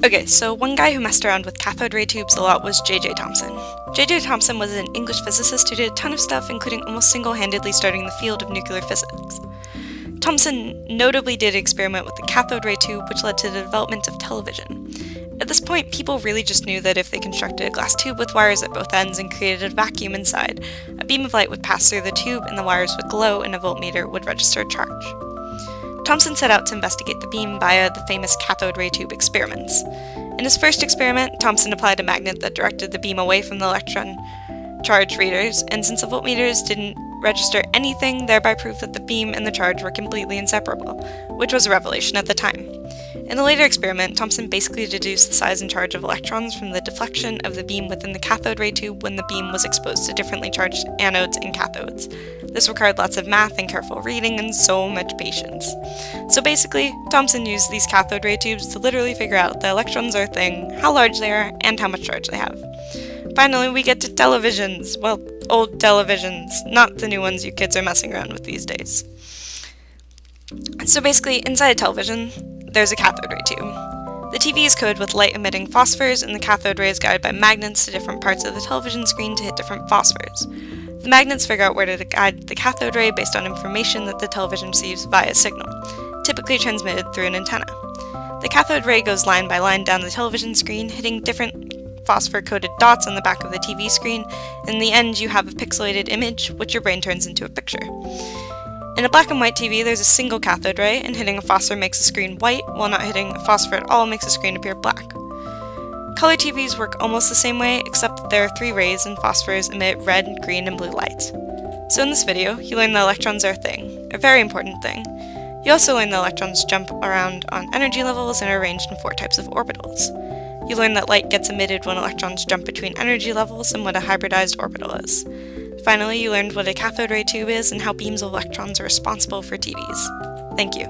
Okay, so one guy who messed around with cathode ray tubes a lot was J.J. Thomson. J.J. Thomson was an English physicist who did a ton of stuff, including almost single-handedly starting the field of nuclear physics. Thomson notably did an experiment with the cathode ray tube, which led to the development of television. At this point, people really just knew that if they constructed a glass tube with wires at both ends and created a vacuum inside, a beam of light would pass through the tube and the wires would glow and a voltmeter would register a charge. Thomson set out to investigate the beam via the famous cathode ray tube experiments. In his first experiment, Thomson applied a magnet that directed the beam away from the electron charge readers, and since the voltmeters didn't register anything, thereby proved that the beam and the charge were completely inseparable, which was a revelation at the time. In a later experiment, Thomson basically deduced the size and charge of electrons from the deflection of the beam within the cathode ray tube when the beam was exposed to differently charged anodes and cathodes. This required lots of math and careful reading and so much patience. So basically, Thomson used these cathode ray tubes to literally figure out the electrons are a thing, how large they are, and how much charge they have. Finally, we get to televisions. Well, old televisions, not the new ones you kids are messing around with these days. So basically, inside a television, there's a cathode ray tube. The TV is coated with light-emitting phosphors, and the cathode ray is guided by magnets to different parts of the television screen to hit different phosphors. The magnets figure out where to guide the cathode ray based on information that the television receives via a signal, typically transmitted through an antenna. The cathode ray goes line by line down the television screen, hitting different phosphor-coated dots on the back of the TV screen, and in the end you have a pixelated image, which your brain turns into a picture. In a black and white TV, there's a single cathode ray, and hitting a phosphor makes the screen white, while not hitting a phosphor at all makes the screen appear black. Color TVs work almost the same way, except that there are 3 rays, and phosphors emit red, green, and blue light. So in this video, you learn that electrons are a thing, a very important thing. You also learn that electrons jump around on energy levels and are arranged in 4 types of orbitals. You learn that light gets emitted when electrons jump between energy levels and what a hybridized orbital is. Finally, you learned what a cathode ray tube is and how beams of electrons are responsible for TVs. Thank you.